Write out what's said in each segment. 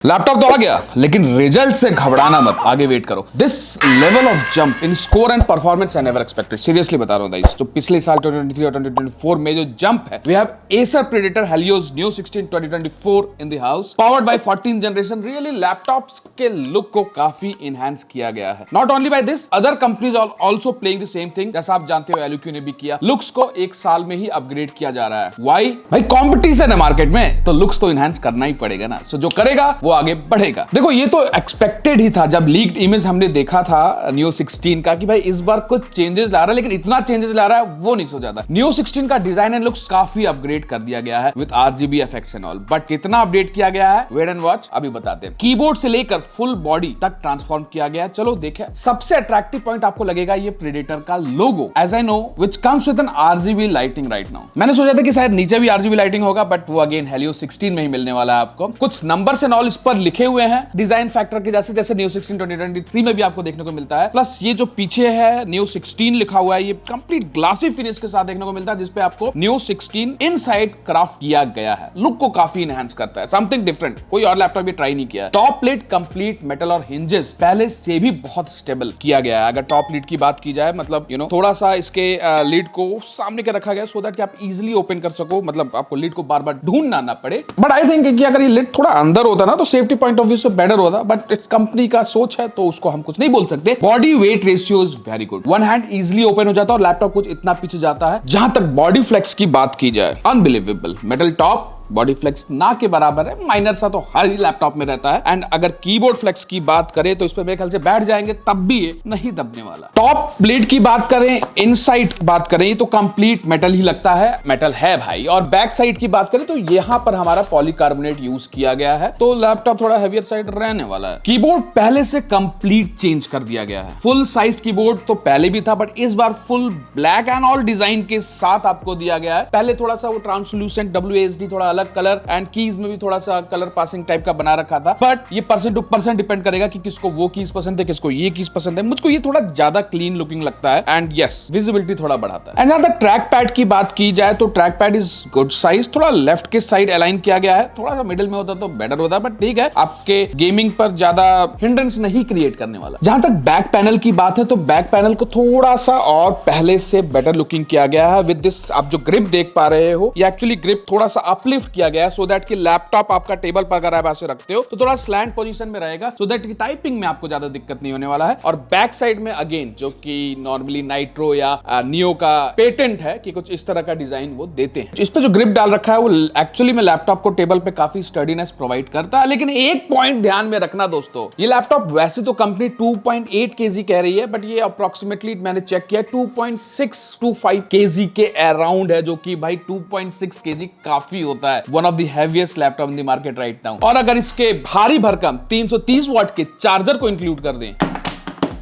Laptop तो आ गया, लेकिन रिजल्ट से घबराना मत, आगे वेट करो। This level of jump in score and performance I never expected. Seriously बता रहा हूं गाइस, जो पिछले साल 2023 और 2024 में जो जंप है, we have Acer Predator Helios Neo 16 2024 in the house, powered by 14th generation. Really laptops के लुक को काफी इनहैंस किया गया है। Not only by this, other companies are also playing the same thing. जैसा आप जानते हो एलक्यू ने भी किया, लुक्स को एक साल में ही अपग्रेड किया जा रहा है। व्हाई? भाई कंपटीशन है मार्केट में, तो लुक्स तो इनहैंस करना ही पड़ेगा ना। सो जो करेगा वो आगे बढ़ेगा। देखो ये तो एक्सपेक्टेड ही था जब लीक्ड इमेज हमने देखा था न्यू 16 का कि भाई इस बार कुछ चेंजेस ला रहा है, लेकिन इतना चेंजेस ला रहा है वो नहीं सोचा था। न्यू 16 का डिजाइन एंड लुक्स काफी अपग्रेड कर दिया गया है with RGB effects and all. But कितना अपडेट किया गया है, वेट एंड वॉच, अभी बताते हैं। कीबोर्ड से लेकर फुल बॉडी तक ट्रांसफॉर्म किया गया है। चलो देखें। सबसे अट्रैक्टिव पॉइंट आपको लगेगा ये प्रेडेटर का logo, as I know, which comes with an RGB lighting right now. मैंने सोचा था कि शायद नीचे भी RGB लाइटिंग होगा, बट वो अगेन हेलियो 16 में ही मिलने वाला है आपको। कुछ नंबर्स एंड ऑल इस पर लिखे हुए हैं डिजाइन फैक्टर के जैसे, जैसे न्यू 16 2023 में भी आपको देखने को मिलता है। प्लस ये जो पीछे है न्यू 16 लिखा हुआ है, ये कंप्लीट ग्लासी फिनिश के साथ देखने को मिलता है, जिसपे आपको न्यू 16 इनसाइड क्राफ्ट किया गया है। लुक को काफी एनहांस करता है, समथिंग डिफरेंट, कोई और लैपटॉप भी ट्राई नहीं किया है। टॉप प्लेट कंप्लीट मेटल और हिंजेस पहले से भी बहुत स्टेबल किया गया है। अगर टॉप लीड की बात की जाए, मतलब थोड़ा सा इसके लीड को सामने के रखा गया सो दैट कि आप इजीली ओपन कर सको, मतलब आपको लीड को बार बार ढूंढना ना पड़े। बट आई थिंक कि अगर ये लीड थोड़ा अंदर होता ना तो सेफ्टी पॉइंट ऑफ व्यू से बेटर होता, बट इट्स कंपनी का सोच है तो उसको हम कुछ नहीं बोल सकते। Body weight ratio is very good, one hand easily open हो जाता है और लैपटॉप कुछ इतना पीछे जाता है। जहां तक बॉडी फ्लेक्स की बात की जाए, unbelievable. Metal top, body flex ना के बराबर है, माइनर सा तो हर ही लैपटॉप में रहता है। एंड अगर कीबोर्ड फ्लेक्स की बात करें तो इस पे मेरे ख्याल से बैठ जाएंगे, तब भी ये नहीं दबने वाला। टॉप प्लेट की बात करें, इनसाइड बात करें, ये तो कंप्लीट मेटल ही लगता है, मेटल है भाई। और बैक साइड की बात करें तो यहां पर हमारा पॉलीकार्बोनेट यूज किया गया है, तो लैपटॉप थोड़ा हेवियर साइड रहने वाला है। कीबोर्ड पहले से कंप्लीट चेंज कर दिया गया है। फुल साइज कीबोर्ड तो पहले भी था, बट इस बार full black and all design के साथ आपको दिया गया है। पहले थोड़ा सा वो ट्रांसलूसेंट WASD, थोड़ा अलग कलर, एंड कीज में भी थोड़ा सा कलर पासिंग टाइप का बना रखा था। बट ये पर्सन टू पर्सन डिपेंड करेगा कि किसको वो कीज पसंद है, किसको ये कीज पसंद है। मुझको ये थोड़ा ज्यादा क्लीन लुकिंग लगता है एंड यस, विजिबिलिटी थोड़ा बढ़ाता है। एंड जहां तक ट्रैक पैड की बात की जाए तो track pad is good size, थोड़ा लेफ्ट के साइड अलाइन किया गया है, थोड़ा सा मिडिल में होता तो बेटर होता, बट ठीक है, आपके गेमिंग पर ज्यादा हिंड्रेंस नहीं क्रिएट करने वाला। जहां तक बैक पैनल की बात है तो बैक पैनल को थोड़ा सा और पहले से बेटर लुकिंग किया गया है। विद दिस आप जो ग्रिप देख पा रहे हो, ये एक्चुअली ग्रिप थोड़ा सा अपलिफ्ट किया गया है सो दैट कि लैपटॉप आपका टेबल पर अगर आप ऐसे रखते हो तो थोड़ा स्लैंट पोजीशन में रहेगा, सो दैट कि टाइपिंग में आपको ज्यादा दिक्कत नहीं होने वाला है। और बैक साइड में अगेन, जो कि नॉर्मली नाइट्रो या नियो का पेटेंट है कि कुछ इस तरह का डिजाइन वो देते हैं। इस पे जो ग्रिप डाल रखा है वो एक्चुअली में लैपटॉप को टेबल पे काफी स्टडीनेस प्रोवाइड करता है। लेकिन एक पॉइंट ध्यान में रखना दोस्तों, ये लैपटॉप वैसे तो कंपनी 2.8 kg कह रही है, बट ये अप्रोक्सीमेटली मैंने चेक किया 2.625 kg के अराउंड है, जो कि भाई 2.6 kg काफी होता है। One of the heaviest laptop in the market right now. और अगर इसके भारी भरकम 330 वाट के चार्जर को इंक्लूड कर दें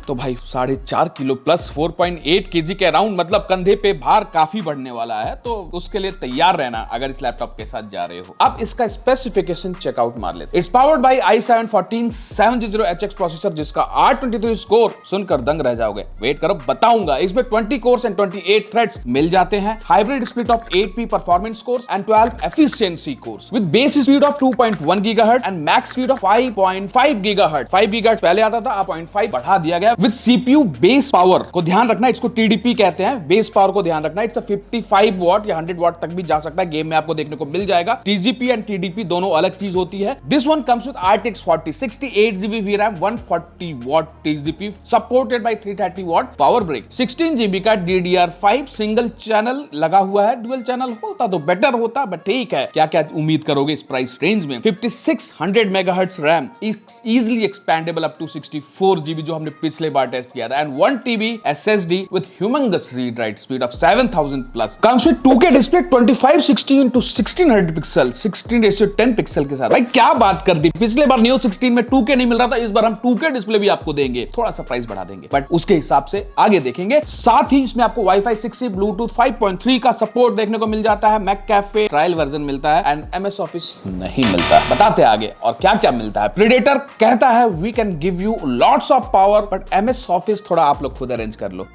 तो भाई 4.5 किलो प्लस 4.8 kg के अराउंड, मतलब कंधे पे भार काफी बढ़ने वाला है, तो उसके लिए तैयार रहना अगर इस लैपटॉप के साथ जा रहे हो। अब इसका स्पेसिफिकेशन चेकआउट मार लेते। It's powered by i7 14700HX processor, जिसका 823 स्कोर सुनकर दंग रह जाओगे। वेट करो, बताऊंगा। इसमें 20 कोर्स एंड 28 थ्रेड्स मिल जाते हैं। Hybrid split of 8P performance course and 12 efficiency course with base speed of 2.1 GHz and max speed of 5.5 GHz। 5 GHz पहले आता था, 0.5 बढ़ा दिया गया। विद CPU बेस पावर को ध्यान रखना, इसको TDP कहते हैं, बेस पावर को ध्यान रखना। इट्स 55 वाट या 100 वाट तक भी जा सकता है, गेम में आपको देखने को मिल जाएगा। TGP एंड TDP दोनों अलग चीज होती है। This one comes with RTX 40 68GB VRAM 140 watt TGP supported by 330 watt power brick. 16GB का DDR5 सिंगल चैनल लगा हुआ है। डुअल चैनल होता तो बेटर होता, बट ठीक है, क्या क्या उम्मीद करोगे इस प्राइस रेंज में। 5600 MHz RAM easily expandable up to 64GB, जो हमने पिछले बार टेस्ट किया था। And 1 TB SSD with humongous read write speed of 7000 plus, comes with 2K display 2560 into 1600 pixel 16:10 pixel के साथ। भाई क्या बात कर दी, पिछले बार न्यू 16 में 2K नहीं मिल रहा था, इस बार हम 2K डिस्प्ले भी आपको देंगे। थोड़ा सा प्राइस बढ़ा देंगे, बट उसके हिसाब से आगे देखेंगे। साथ ही इसमें आपको Wi-Fi 6E Bluetooth 5.3 का सपोर्ट देखने को मिल जाता है। मैक कैफे ट्रायल वर्जन मिलता है एंड MS ऑफिस नहीं मिलता। बताते आगे और क्या क्या मिलता है। प्रेडेटर कहता है we can give you lots of power, but MS Office थोड़ा आप लोग खुद अरेंज कर लो।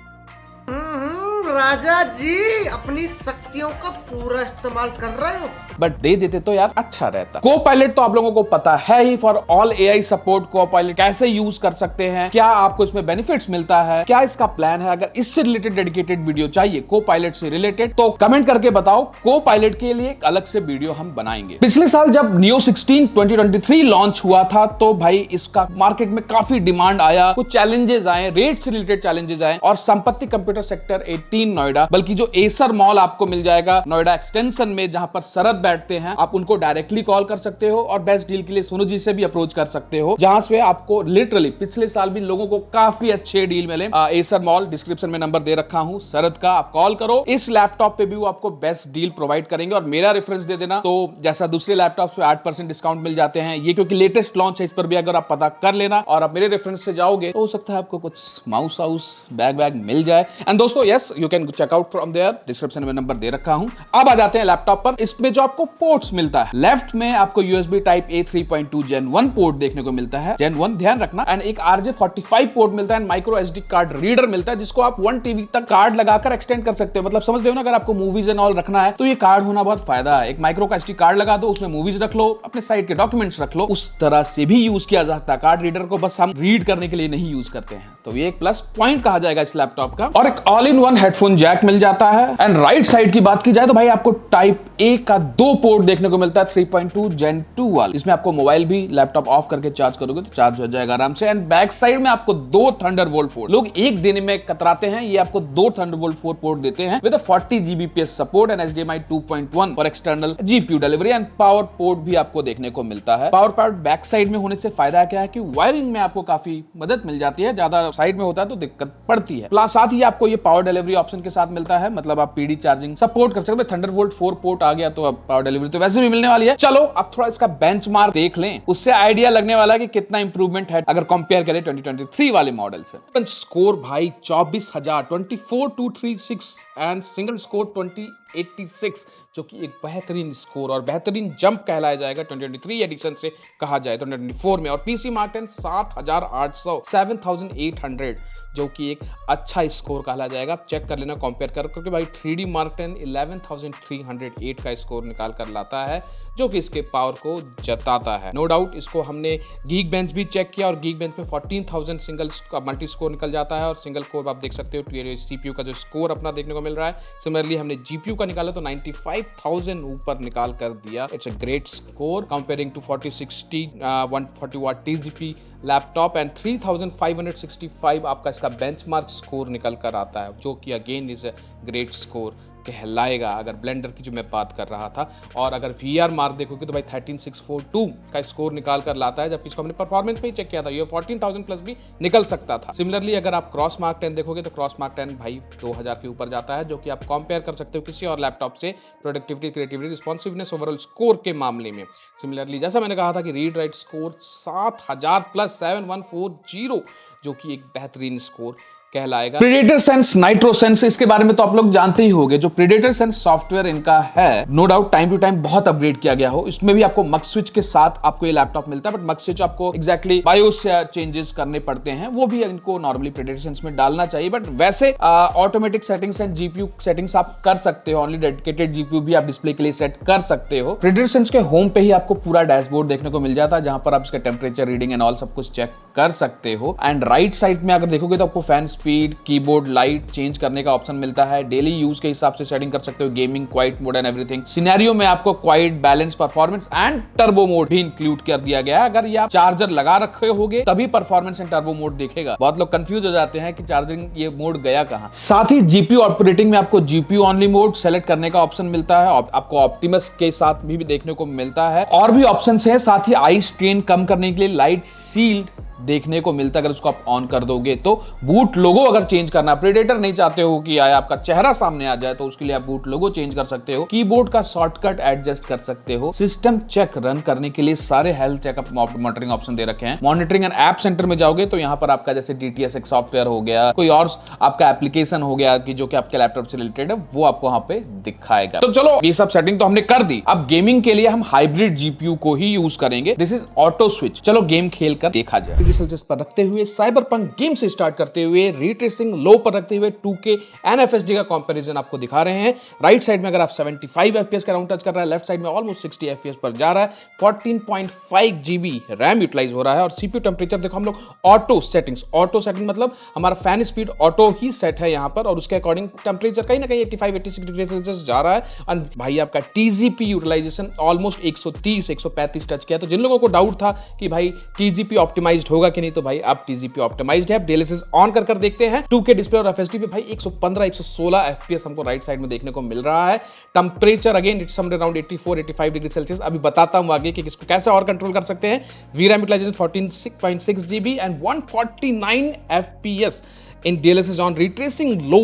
राजा जी अपनी शक्तियों का पूरा इस्तेमाल कर रहे हो। बट दे देते तो यार अच्छा रहता। को पायलट तो आप लोगों को पता है ही, फॉर ऑल एआई सपोर्ट को पायलट कैसे यूज कर सकते हैं, क्या आपको इसमें बेनिफिट्स मिलता है, क्या इसका प्लान है। अगर इससे रिलेटेड डेडिकेटेड वीडियो चाहिए को पायलट से रिलेटेड तो कमेंट करके बताओ, को पायलट के लिए एक अलग से वीडियो हम बनाएंगे। पिछले साल जब नियो 16 2023 लॉन्च हुआ था तो भाई इसका मार्केट में काफी डिमांड आया, कुछ चैलेंजेस आए, रेट से रिलेटेड चैलेंजेस आए और संपत्ति कंप्यूटर सेक्टर 18 नोएडा, बल्कि जो एसर मॉल आपको मिल जाएगा नोएडा एक्सटेंशन में जहां पर शरद बैठते हैं, आप उनको डायरेक्टली कॉल कर सकते हो और बेस्ट डील के लिए सोनू जी से भी अप्रोच कर सकते हो, जहां से आपको लिटरली पिछले साल भी लोगों को काफी अच्छे डील मिले। एसर मॉल डिस्क्रिप्शन में नंबर दे रखा हूं शरद का, आप कॉल करो। इस लैपटॉप पे भी वो आपको बेस्ट डील प्रोवाइड करेंगे और मेरा रेफरेंस दे देना, तो जैसा दूसरे लैपटॉप पे 8% डिस्काउंट मिल जाते हैं, ये क्योंकि लेटेस्ट लॉन्च है, इस पर भी अगर आप पता कर लेना और आप मेरे रेफरेंस से जाओगे तो हो सकता है आपको कुछ माउस हाउस बैग मिल जाए। एंड दोस्तों yes you can check out from there, description में नंबर दे रखा हूं। अब आ जाते हैं लैपटॉप पर। इसमें जो आपको पोर्ट्स मिलता है, लेफ्ट में आपको USB type A 3.2 Gen 1 port देखने को मिलता है, Gen 1 ध्यान रखना, एंड एक RJ45 पोर्ट मिलता है, माइक्रो SD कार्ड रीडर मिलता है जिसको आप 1 TB तक कार्ड लगाकर एक्सटेंड कर सकते हो। मतलब समझ रहे हो ना, अगर आपको मूवीज एंड ऑल रखना है तो ये कार्ड होना बहुत फायदा है। एक माइक्रो का SD कार्ड लगा दो, उसमें मूवीज रख लो, अपने साइड के डॉक्यूमेंट्स रख लो, उस तरह से भी यूज किया जा सकता है। कार्ड रीडर को बस हम रीड करने के लिए नहीं यूज करते हैं, तो ये एक प्लस पॉइंट कहा जाएगा इस लैपटॉप का। और एक all in one headphone jack मिल जाता है। एंड राइट साइड की बात की जाए तो भाई आपको टाइप ए का 2 पोर्ट देखने को मिलता है 3.2 Gen 2 वाला। इसमें आपको मोबाइल भी लैपटॉप ऑफ करके चार्ज करोगे तो चार्ज हो जाएगा आराम से। एंड बैक साइड में आपको 2 थंडरबोल्ट 4, लोग एक देने में कतराते हैं, ये आपको 2 थंडरबोल्ट 4 पोर्ट देते हैं with 40 Gbps support and HDMI 2.1 for external GPU delivery. And power port भी आपको देखने को मिलता है। पावर पोर्ट बैक साइड में होने से फायदा क्या है कि वायरिंग में आपको काफी मदद मिल जाती है, ज्यादा साइड में होता है तो दिक्कत पड़ती है। प्लस साथ ही आपको ये पावर डिलीवरी ऑप्शन के साथ मिलता है, मतलब आप PD चार्जिंग सपोर्ट कर सकते हो। थंडरबोल्ट 4 पोर्ट आ गया तो अब पावर डिलीवरी तो वैसे भी मिलने वाली है। चलो अब थोड़ा इसका बेंचमार्क देख लें, उससे आइडिया लगने वाला है कि कितना इंप्रूवमेंट है अगर कंपेयर करें 2023 वाले मॉडल से। स्कोर भाई 24,000 24,236 एंड सिंगल स्कोर 2086, जो कि एक बेहतरीन स्कोर और बेहतरीन जंप कहलाया जाएगा 2023 एडिशन से कहा जाए तो 2024 में। और PC Mark 10 7,800 7,800, जो कि एक अच्छा स्कोर कहा जाएगा। आप चेक कर लेना कंपेयर कर, क्योंकि भाई 3D Mark 10 11,308 का स्कोर निकाल कर लाता है, जो कि इसके पावर को जताता है। नो डाउट इसको हमने Geekbench भी चेक किया और Geekbench में 14,000 सिंगल मल्टी स्कोर निकल जाता है और सिंगल कोर आप देख सकते हो CPU का जो स्कोर अपना देखने को मिल रहा है। सिमिलरली हमने GPU का निकाला तो 95,000 ऊपर निकाल कर दिया। It's a great score comparing to 4060 140 watt TGP laptop and 3,565 आपका इसका बेंचमार्क स्कोर निकल कर आता है, जो कि again is a great score कहलाएगा अगर ब्लेंडर की जो मैं बात कर रहा था। और अगर VR मार्क देखोगे तो भाई 13,642 का स्कोर निकाल कर लाता है, जबकि इसको हमने परफॉर्मेंस में ही चेक किया था, ये 14,000 प्लस भी निकल सकता था। सिमिलरली अगर आप क्रॉस मार्क 10 देखोगे तो क्रॉस मार्क 10 भाई 2,000 के ऊपर जाता है, जो कि आप कंपेयर कर सकते हो किसी और लैपटॉप से productivity, creativity, responsiveness, overall score के मामले में। सिमिलरली जैसा मैंने कहा था कि रीड राइट स्कोर 7,000 प्लस 7140, जो कि एक बेहतरीन स्कोर कहलाएगा। प्रीडेटर सेंस, नाइट्रो सेंस, इसके बारे में तो आप लोग जानते ही होंगे। जो प्रीडेटर सेंस सॉफ्टवेयर इनका है, no doubt time to time बहुत अपग्रेड किया गया हो। इसमें भी आपको मक स्विच के साथ आपको ये लैपटॉप मिलता है, बट मक स्विच आपको एग्जैक्टली बायोस से चेंजेस करने पड़ते हैं, वो भी इनको नॉर्मली प्रीडेटर सेंस में डालना चाहिए। बट वैसे automatic settings and GPU settings आप कर सकते हो, ओनली डेडिकेटेड GPU भी आप डिस्प्ले के लिए सेट कर सकते हो। प्रीडेटर सेंस के होम पे ही आपको पूरा डैशबोर्ड देखने को मिल जाता है, जहां पर आप इसका टेम्परेचर रीडिंग एंड ऑल सब कुछ चेक कर सकते हो। एंड राइट साइड में अगर देखोगे तो आपको fan speed, keyboard, light change करने का ऑप्शन मिलता है। डेली यूज के हिसाब से सेटिंग कर सकते हो, gaming, quite mode and everything. Scenario में आपको quite, balance, performance and turbo mode भी इंक्लूड कर दिया गया है। अगर ये आप चार्जर लगा रखे होगे तभी परफॉर्मेंस एंड टर्बो मोड दिखेगा। बहुत लोग कंफ्यूज हो जाते हैं कि चार्जिंग ये मोड गया कहां। साथ ही GPU ऑपरेटिंग में आपको GPU ओनली मोड सेलेक्ट करने का ऑप्शन मिलता है, आपको ऑप्टिमस के साथ भी देखने को मिलता है। और भी ऑप्शन है, साथ ही आई स्ट्रेन कम करने के लिए लाइट शील्ड देखने को मिलता है। अगर उसको आप ऑन कर दोगे तो बूट लोगो अगर चेंज करना, प्रेडेटर नहीं चाहते हो कि आए आपका चेहरा सामने आ जाए, तो उसके लिए आप बूट लोगो चेंज कर सकते हो। कीबोर्ड का शॉर्टकट एडजस्ट कर सकते हो। सिस्टम चेक रन करने के लिए सारे हेल्थ चेकअप मॉनिटरिंग ऑप्शन दे रखे हैं। मॉनिटरिंग एंड ऐप सेंटर में जाओगे तो यहाँ पर आपका जैसे DTS एक सॉफ्टवेयर हो गया, कोई और आपका एप्लीकेशन हो गया कि जो कि आपके लैपटॉप से रिलेटेड है, वो आपको वहां पे दिखाएगा। तो चलो ये सब सेटिंग तो हमने कर दी। अब गेमिंग के लिए हम हाइब्रिड GPU को ही यूज करेंगे। This is auto switch. चलो गेम खेल कर देखा जाए। डिग्री सेल्सियस पर रखते हुए, साइबरपंक गेम से स्टार्ट करते हुए, रीट्रेसिंग लो पर रखते हुए 2K एंड FSD का कंपैरिजन आपको दिखा रहे हैं। राइट साइड में अगर आप 75 FPS का अराउंड टच कर रहा है, लेफ्ट साइड में ऑलमोस्ट 60 FPS पर जा रहा है, 14.5 GB रैम यूटिलाइज हो रहा है और CPU टेम्परेचर देखो हम लोग ऑटो सेटिंग्स, ऑटो सेटिंग मतलब हमारा फैन स्पीड ऑटो ही सेट है यहाँ पर और उसके अकॉर्डिंग टेम्परेचर कहीं ना कहीं 85-86 डिग्री सेल्सियस जा रहा है। और भाई आपका TGP यूटिलाइजेशन ऑलमोस्ट 130-135 टच किया। तो जिन लोगों को डाउट था कि भाई TGP ऑप्टिमाइज्ड होगा कि नहीं, तो भाई अब TGP ऑप्टिमाइज्ड है। DLSS ऑन कर देखते हैं 2K डिस्प्ले और FSD पे भाई 115-116 FPS हमको राइट साइड में देखने को मिल रहा है। Temperature again it's somewhere around 84-85 degree Celsius. अभी बताता हूं आगे कि इसको कैसे और कंट्रोल कर सकते हैं। VRAM utilisation 14.6 GB and 149 FPS in DLSS on ray tracing low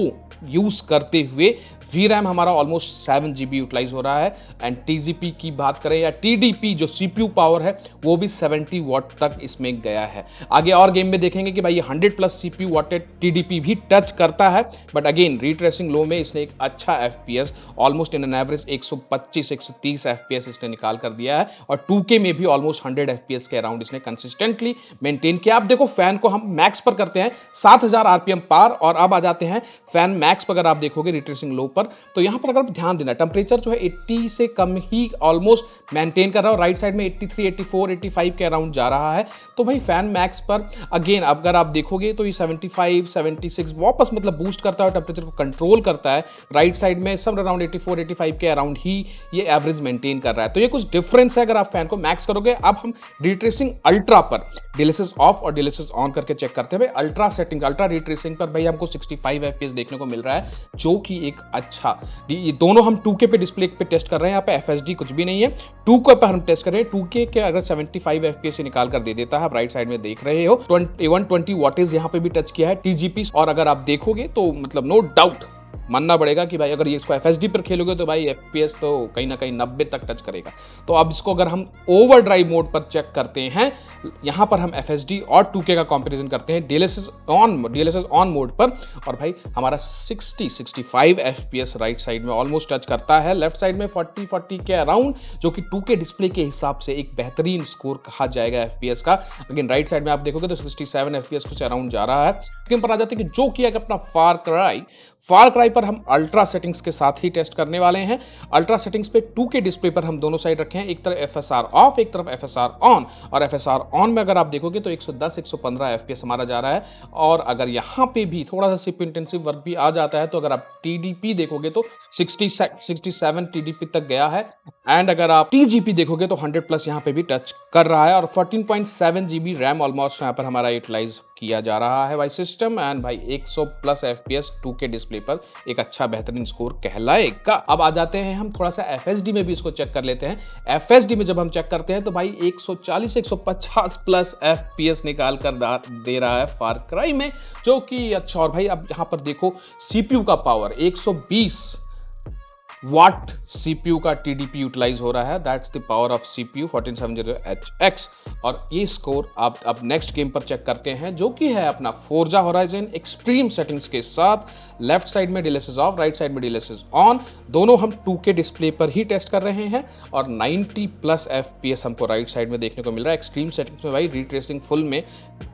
use करते हुए VRAM हमारा ऑलमोस्ट 7 GB यूटिलाइज हो रहा है। एंड TGP की बात करें या TDP जो CPU पावर है वो भी 70 वॉट तक इसमें गया है। आगे और गेम में देखेंगे कि भाई ये 100+ CPU वॉटेड TDP भी टच करता है, बट अगेन रीट्रेसिंग लो में इसने एक अच्छा FPS almost in an average 125-130 FPS इसने निकाल कर दिया है और 2K में भी ऑलमोस्ट 100 FPS के अराउंड इसने कंसिस्टेंटली मेंटेन किया। आप देखो फैन को हम मैक्स पर करते हैं 7000 RPM पार और अब आ जाते हैं फैन मैक्स पर। अगर आप देखोगे रिट्रेसिंग लो तो यहां पर अगर आप ध्यान देना टेम्परेचर जो है 80 से कम ही ऑलमोस्ट मेंटेन कर रहा है और राइट साइड में 83, 84, 85 के अराउंड जा रहा है। तो भाई फैन मैक्स पर अगेन अगर आप देखोगे तो ये 75, 76 वापस मतलब बूस्ट करता है, टेम्परेचर को कंट्रोल करता है। राइट साइड में सब अराउंड 84, 85 के अराउंड ही ये एवरेज मेंटेन कर रहा है। तो ये कुछ डिफरेंस है अगर आप फैन को मैक्स करोगे। अब हम रिट्रेसिंग अल्ट्रा पर DLSS ऑफ और DLSS ऑन करके चेक करते हैं। भाई अल्ट्रा सेटिंग, अल्ट्रा रिट्रेसिंग पर भाई हमको 65 FPS देखने को मिल रहा है जो कि एक अच्छा, ये दोनों हम 2K पे डिस्प्ले पे टेस्ट कर रहे हैं। यहाँ पे FSD कुछ भी नहीं है, 2K पर हम टेस्ट कर रहे हैं। 2K के अगर 75 FPS से निकाल कर दे देता है, आप राइट साइड में देख रहे हो 120 वॉटेज यहाँ पे भी टच किया है TGP। और अगर आप देखोगे तो मतलब नो डाउट मानना पड़ेगा कि भाई अगर ये इसको FSD पर खेलोगे तो भाई FPS तो कहीं ना कहीं 90 तक टच करेगा। तो अब इसको अगर हम ओवर ड्राइव मोड पर चेक करते हैं, यहां पर हम FSD और 2K का कंपैरिजन करते हैं DLSS ऑन मोड पर और भाई हमारा 60-65 FPS राइट साइड में ऑलमोस्ट टच करता है। लेफ्ट साइड में 40 के अराउंड जो कि 2K डिस्प्ले के हिसाब से एक बेहतरीन स्कोर कहा जाएगा FPS का। अगेन राइट साइड में आप देखोगे तो 67 FPS कुछ अराउंड जा रहा है। गेम पर आ जाते हैं कि जो किया अपना फार क्राई पर हम अल्ट्रा सेटिंग्स के साथ ही टेस्ट करने वाले हैं। अल्ट्रा सेटिंग्स पे 2K डिस्प्ले पर हम दोनों साइड रखे हैं, एक तरफ FSR ऑफ एक तरफ FSR ऑन। और FSR ऑन में अगर आप देखोगे तो 110-115 FPS हमारा जा रहा है। और अगर यहाँ पे भी थोड़ा सा CPU इंटेंसिव वर्क भी आ जाता है तो अगर आप TDP देखोगे तो 67 TDP तक गया है। एंड अगर आप TGP देखोगे तो 100+ यहाँ पे भी टच कर रहा है और 14.7 GB रैम ऑलमोस्ट यहाँ पर हमारा यूटिलाइज किया जा रहा है भाई सिस्टम। एंड भाई 100+ FPS 2K डिस्प्ले पर एक अच्छा बेहतरीन स्कोर कहलाएगा। अब आ जाते हैं हम थोड़ा सा FSD में भी इसको चेक कर लेते हैं। FSD में जब हम चेक करते हैं तो भाई 140-150+ FPS निकाल कर दे रहा है फार क्राई में, जो कि अच्छा। और भाई अब यहाँ पर देखो CPU का पावर 120 वाट CPU का TDP यूटिलाइज हो रहा है। That's the power of CPU 1470HX। और ये स्कोर आप अब नेक्स्ट गेम पर चेक करते हैं जो कि है अपना Forza Horizon एक्सट्रीम सेटिंग्स के साथ। लेफ्ट साइड में DLSS ऑफ, राइट साइड में DLSS ऑन, दोनों हम 2K डिस्प्ले पर ही टेस्ट कर रहे हैं और 90+ FPS हमको राइट साइड में देखने को मिल रहा है। एक्सट्रीम सेटिंग्स में भाई रिट्रेसिंग फुल में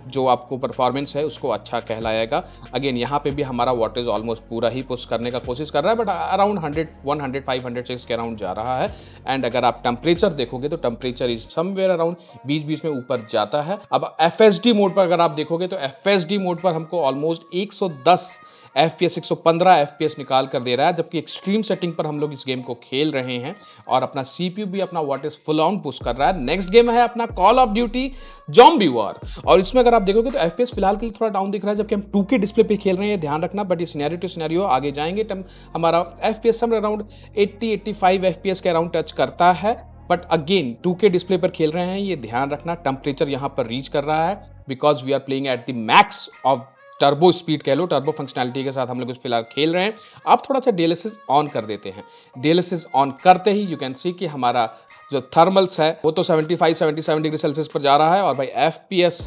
जो आपको परफॉर्मेंस है उसको अच्छा कहलाएगा। अगेन यहाँ पे भी हमारा वॉटेज ऑलमोस्ट पूरा ही पुश करने का कोशिश कर रहा है, बट अराउंड 105, 106 के अराउंड जा रहा है। एंड अगर आप टेम्परेचर देखोगे तो टेम्परेचर इज समवेयर अराउंड बीच में ऊपर जाता है। अब FSD मोड पर अगर आप देखोगे तो FSD मोड पर हमको ऑलमोस्ट 110 FPS 115 FPS निकाल कर दे रहा है, जबकि एक्सट्रीम सेटिंग पर हम लोग इस गेम को खेल रहे हैं और अपना CPU भी अपना वॉटेज फुल ऑन पुश कर रहा है। नेक्स्ट गेम है अपना call of duty zombie war और इसमें अगर आप देखोगे तो FPS फिलहाल के लिए थोड़ा डाउन दिख रहा है, जबकि हम 2K डिस्प्ले पे खेल रहे हैं, ध्यान रखना। बट ये सिनेरियो टू सिनेरियो आगे जाएंगे हमारा FPS समवेयर अराउंड 80-85 FPS के अराउंड टच करता है। बट अगेन 2K डिस्प्ले पर खेल रहे हैं, ये ध्यान रखना। टेम्परेचर यहाँ पर रीच कर रहा है because we are playing at the max of turbo speed कह लो, टर्बो फंक्शनैलिटी के साथ हम लोग फिलहाल खेल रहे हैं। अब थोड़ा सा DLSS ऑन कर देते हैं। DLSS ऑन करते ही यू कैन सी कि हमारा जो थर्मल्स है वो तो 75-77 डिग्री सेल्सियस पर जा रहा है और भाई FPS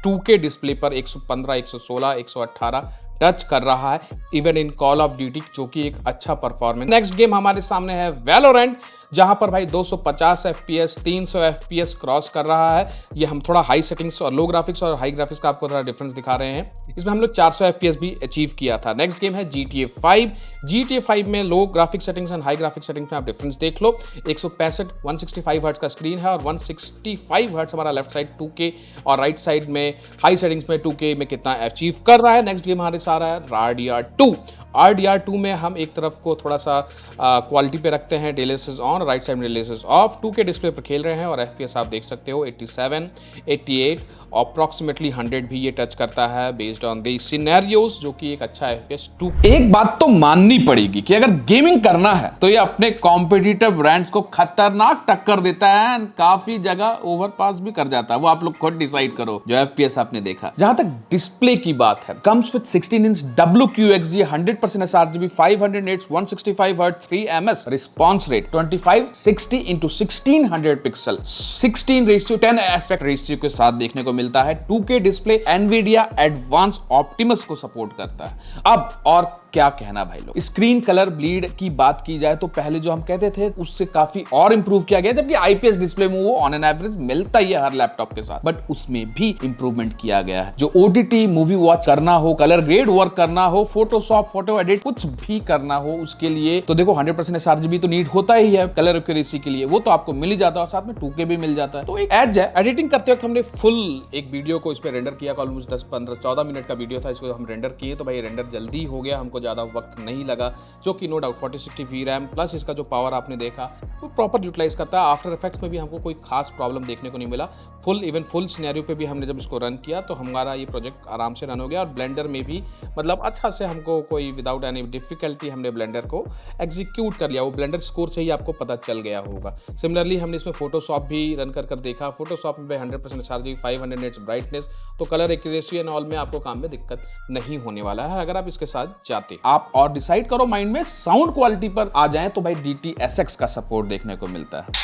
2K डिस्प्ले पर 115, 116, 118 टच कर रहा है, even in call of duty, जो कि एक अच्छा परफॉर्मेंस। नेक्स्ट गेम हमारे सामने है वैलोरेंट, जहां पर भाई 250 FPS 300 FPS क्रॉस कर रहा है। ये हम थोड़ा हाई सेटिंग्स और लो ग्राफिक्स और हाई ग्राफिक्स का आपको थोड़ा डिफरेंस दिखा रहे हैं। इसमें हम लोग 400 FPS भी अचीव किया था। नेक्स्ट गेम है GTA 5। GTA 5 में low graphic settings and high graphic settings में आप डिफरेंस देख लो। 165 165 हर्ट्ज का स्क्रीन है और 165 हर्ट्ज हमारा लेफ्ट साइड 2K और राइट साइड में हाई सेटिंग्स में 2K में कितना अचीव कर रहा है। नेक्स्ट गेम हमारे सारा है RDR2। RDR2 में हम एक तरफ को थोड़ा सा क्वालिटी पे रखते हैं, DLSS ऑन, राइट साइड में DLSS ऑफ। 2K डिस्प्ले पर खेल रहे हैं और FPS आप देख सकते हो 87, 88, अप्रॉक्सीमेटली 100 भी ये टच करता है बेस्ड ऑन दी सिनेरियोस, जो कि एक अच्छा FPS 2। एक बात तो माननी पड़ेगी कि अगर गेमिंग करना है तो ये अपने कॉम्पिटिटिव ब्रांड्स को खतरनाक टक्कर देता है, काफी जगह ओवरपास भी कर जाता है। वो आप लोग खुद डिसाइड करो जो FPS आपने देखा। जहां तक डिस्प्ले की बात है, comes with 16 inch WQXG 100% sRGB 500 nits 165 Hz 3ms response rate 2560 into 1600 pixel 16:10 aspect ratio के साथ देखने को मिलता है। 2K display NVIDIA advance Optimus को सपोर्ट करता है। अब और क्या कहना भाई लोग, स्क्रीन कलर ब्लीड की बात की जाए तो पहले जो हम कहते थे उससे काफी और इंप्रूव किया गया, जबकि IPS डिस्प्ले में वो ऑन एन एवरेज मिलता ही है हर लैपटॉप के साथ, बट उसमें भी इंप्रूवमेंट किया गया है। जो OTT मूवी वॉच करना हो, कलर ग्रेड वर्क करना हो, फोटोशॉप फोटो एडिट कुछ भी करना हो, उसके लिए तो देखो 100% sRGB तो नीड होता ही है कलर एक्यूरेसी के लिए, वो तो आपको मिल ही जाता है और साथ में 2K भी मिल जाता है, तो एक एज है। एडिटिंग करते वक्त हमने फुल एक वीडियो को इस पे रेंडर किया, ऑलमोस्ट 10, 15, 14 मिनट का वीडियो था, इसको हम रेंडर किए तो भाई रेंडर जल्दी हो गया, हमको ज्यादा वक्त नहीं लगा, जो कि नो डाउट 4060 VRAM प्लस इसका जो पावर आपने देखा वो प्रॉपर यूटिलाइज करता है। आफ्टर इफेक्ट्स में भी हमको कोई खास प्रॉब्लम देखने को नहीं मिला। फुल सिनेरियो पे भी हमने जब इसको रन किया तो हमारा ये प्रोजेक्ट आराम से रन हो गया और ब्लेंडर में भी मतलब अच्छा से हमको कोई विदाउट एनी डिफिकल्टी हमने ब्लेंडर को एग्जीक्यूट कर लिया। वो ब्लेंडर स्कोर से ही आपको पता चल गया होगा। सिमिलरली हमने इसमें फोटोशॉप भी रन कर देखा। फोटोशॉप में 100% sRGB 500 nits ब्राइटनेस, तो कलर एक्यूरेसी एंड ऑल में आपको काम में दिक्कत नहीं होने वाला है अगर आप इसके साथ जाते। आप और डिसाइड करो माइंड में। साउंड क्वालिटी पर आ जाएं तो भाई DTS:X का सपोर्ट देखने को मिलता है।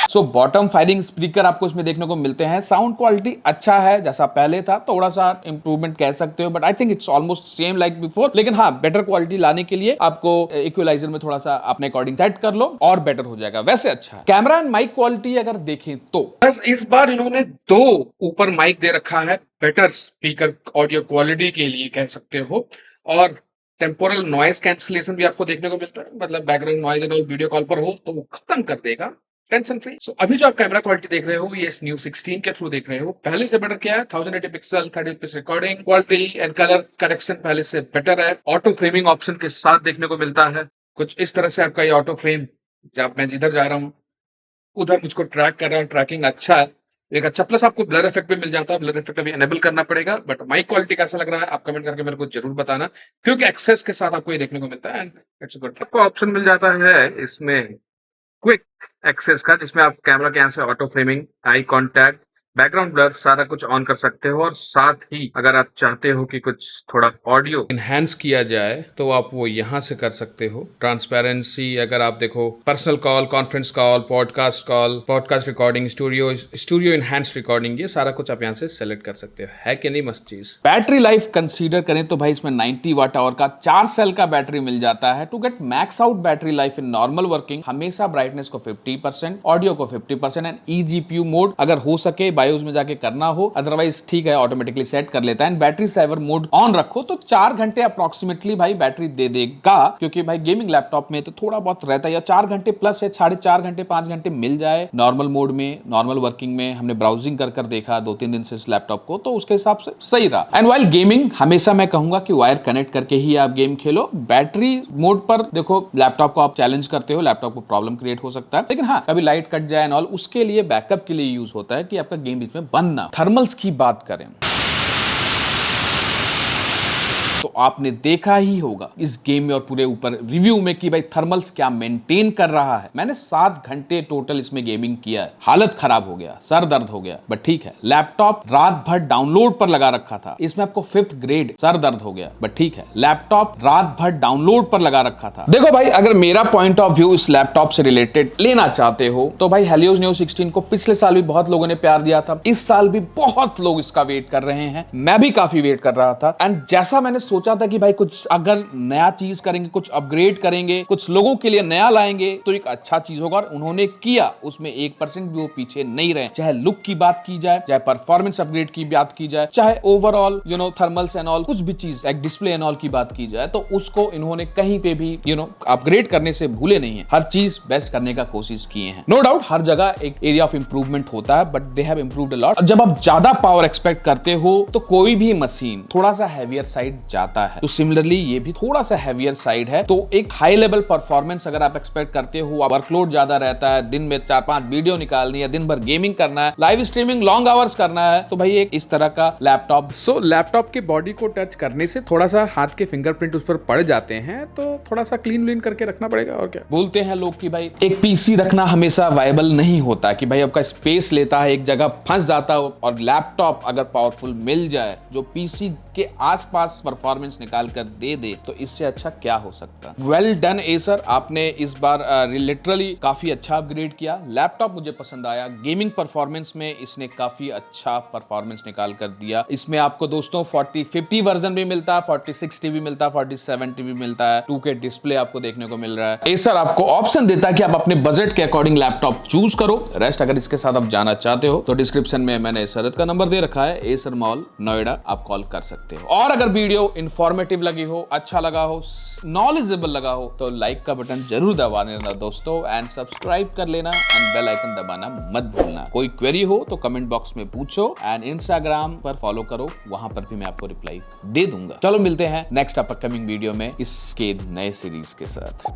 सो बॉटम फायरिंग स्पीकर आपको इसमें देखने को मिलते हैं। साउंड क्वालिटी अच्छा है जैसा पहले था, थोड़ा सा इंप्रूवमेंट कह सकते हो, but I think it's almost same like before. लेकिन हाँ, बेटर क्वालिटी लाने के लिए आपको इक्वलाइजर में थोड़ा सा अपने अकॉर्डिंग सेट कर लो और बेटर हो जाएगा। वैसे अच्छा है। कैमरा एंड माइक क्वालिटी अगर देखें तो बस इस बार इन्होंने 2 ऊपर माइक दे रखा है, बेटर स्पीकर ऑडियो क्वालिटी के लिए कह सकते हो, और टेम्पोरल नॉइज कैंसिलेशन भी आपको देखने को मिलता है। मतलब background noise and video call पर हो तो वो खत्म कर देगा, टेंशन फ्री। सो अभी जो आप कैमरा क्वालिटी देख रहे हो ये इस न्यू 16 के थ्रू देख रहे हो। पहले से बेटर क्या है, 1080 pixel 30 fps recording quality and colour correction पहले से बेटर है। ऑटो फ्रेमिंग ऑप्शन के साथ देखने को मिलता है। कुछ इस तरह से आपका ये ऑटो फ्रेम, जब मैं जिधर जा रहा हूँ उधर मुझको ट्रैक कर रहा है। ट्रैकिंग अच्छा है, एक अच्छा, प्लस आपको ब्लर इफेक्ट भी मिल जाता है। ब्लर इफेक्ट भी एनेबल करना पड़ेगा। बट माइक क्वालिटी कैसा लग रहा है आप कमेंट करके मेरे को जरूर बताना, क्योंकि एक्सेस के साथ आपको ये देखने को मिलता है एंड इट्स गुड। आपको ऑप्शन मिल जाता है इसमें क्विक एक्सेस का, जिसमें आप कैमरा के यहाँ से auto framing, eye contact, background blur सारा कुछ ऑन कर सकते हो। और साथ ही अगर आप चाहते हो कि कुछ थोड़ा ऑडियो इनहेंस किया जाए तो आप वो यहाँ से कर सकते हो। ट्रांसपेरेंसी अगर आप देखो, personal call, conference call, podcast recording, studio enhance recording, ये सारा कुछ आप यहाँ से सेलेक्ट कर सकते हो। है कि नहीं मस्त चीज। बैटरी लाइफ कंसीडर करें तो भाई इसमें 90 वाट आवर का 4 सेल का बैटरी मिल जाता है। To get max out battery life in normal working, हमेशा ब्राइटनेस को 50%, ऑडियो को 50% एंड eGPU मोड अगर हो सके बायोस में जाके करना हो, अदरवाइज ठीक है ऑटोमेटिकली सेट कर लेता है। And battery saver mode on रखो तो 4 घंटे अप्रोक्सीमेटली भाई बैटरी दे देगा, क्योंकि भाई गेमिंग लैपटॉप में तो थोड़ा बहुत रहता है। 4 घंटे प्लस है, 4.5 घंटे 5 घंटे मिल जाए नॉर्मल मोड में, नॉर्मल वर्किंग में। हमने ब्राउजिंग कर देखा 2-3 दिन से इस लैपटॉप को, तो उसके हिसाब से सही रहा। एंड वाइल गेमिंग हमेशा मैं कहूंगा कि वायर कनेक्ट करके ही आप गेम खेलो। बैटरी मोड पर देखो लैपटॉप को आप चैलेंज करते हो, लैपटॉप को प्रॉब्लम क्रिएट हो सकता है, लेकिन हाँ कभी लाइट कट जाए एंड ऑल, उसके लिए बैकअप के लिए यूज होता है कि आपका गेम बीच में बंद ना। थर्मल्स की बात करें तो आपने देखा ही होगा इस गेम में और पूरे ऊपर रिव्यू में कि भाई थर्मल्स क्या मेंटेन कर रहा है। मैंने 7 घंटे टोटल इसमें गेमिंग किया है, हालत खराब हो गया, सर दर्द हो गया, बट ठीक है। लैपटॉप रात भर डाउनलोड पर लगा रखा था, इसमें आपको 5th ग्रेड, सर दर्द हो गया, बट ठीक है। लैपटॉप रात भर डाउनलोड पर लगा रखा था। देखो भाई, अगर मेरा पॉइंट ऑफ व्यू इस लैपटॉप से रिलेटेड लेना चाहते हो तो भाई हेलियोस न्यू 16 को पिछले साल भी बहुत लोगों ने प्यार दिया था, इस साल भी बहुत लोग इसका वेट कर रहे हैं, मैं भी काफी वेट कर रहा था। एंड जैसा मैंने सोचा था कि भाई कुछ अगर नया चीज करेंगे, कुछ अपग्रेड करेंगे, कुछ लोगों के लिए नया लाएंगे तो एक अच्छा चीज होगा, और उन्होंने किया, उसमें 1% भी वो पीछे नहीं रहे। चाहे लुक की बात की जाए, चाहे परफॉर्मेंस अपग्रेड की बात की जाए, चाहे ओवरऑल थर्मल्स एंड ऑल, कुछ भी चीज, एक डिस्प्ले एंड ऑल की बात की जाए, तो उसको इन्होंने कहीं पे भी अपग्रेड करने से भूले नहीं है, हर चीज बेस्ट करने का कोशिश किए हैं। नो डाउट हर जगह एक एरिया ऑफ इंप्रूवमेंट होता है, but they have improved a lot. जब आप ज्यादा पावर एक्सपेक्ट करते हो तो कोई भी मशीन थोड़ा सा हैवियर साइड जाता है, तो सिमिलरली ये भी थोड़ा सा हैवियर साइड है। तो एक हाई लेवल परफॉर्मेंस अगर आप एक्सपेक्ट करते हो, वर्कलोड ज्यादा रहता है, दिन में 4-5 वीडियो निकालनी है, दिन भर गेमिंग करना है, लाइव स्ट्रीमिंग लॉन्ग आवर्स करना है, तो भाई एक इस तरह का लैपटॉप। सो लैपटॉप के बॉडी को टच करने से थोड़ा सा हाथ के फिंगरप्रिंट उस पर पड़ जाते हैं, तो थोड़ा सा क्लीन करके रखना पड़ेगा। और क्या बोलते हैं लोग कि भाई एक पीसी रखना हमेशा वायबल नहीं होता, कि भाई आपका स्पेस लेता है, एक जगह फंस जाता है, और लैपटॉप अगर पावरफुल मिल जाए जो पीसी के आसपास परफॉर्मेंस निकाल कर दे दे, तो इससे अच्छा क्या हो सकता है। वेल डन एसर, आपने इस बार लिटरली काफी अच्छा अपग्रेड किया। लैपटॉप मुझे पसंद आया, गेमिंग परफॉर्मेंस में इसने काफी अच्छा परफॉर्मेंस निकाल कर दिया। इसमें आपको दोस्तों 4050 वर्जन भी मिलता है, 4060 भी मिलता है, 4070 भी मिलता है, 2K डिस्प्ले आपको देखने को मिल रहा है। एसर आपको ऑप्शन देता है कि आप अपने बजट के अकॉर्डिंग लैपटॉप चूज करो। रेस्ट अगर इसके साथ आप जाना चाहते हो तो डिस्क्रिप्शन में मैंने शरद का नंबर दे रखा है, एसर मॉल नोएडा, आप कॉल कर सकते हो। और अगर वीडियो इंफॉर्मेटिव लगी हो, अच्छा लगा हो, नॉलेजेबल लगा हो, तो लाइक का बटन जरूर दबा देना दोस्तों, एंड सब्सक्राइब कर लेना, एंड बेल आइकन दबाना मत भूलना। कोई क्वेरी हो तो कमेंट बॉक्स में पूछो, एंड इंस्टाग्राम पर फॉलो करो, वहां पर भी मैं आपको रिप्लाई दे दूंगा। चलो मिलते हैं नेक्स्ट अपकमिंग वीडियो में इसके नए सीरीज के साथ।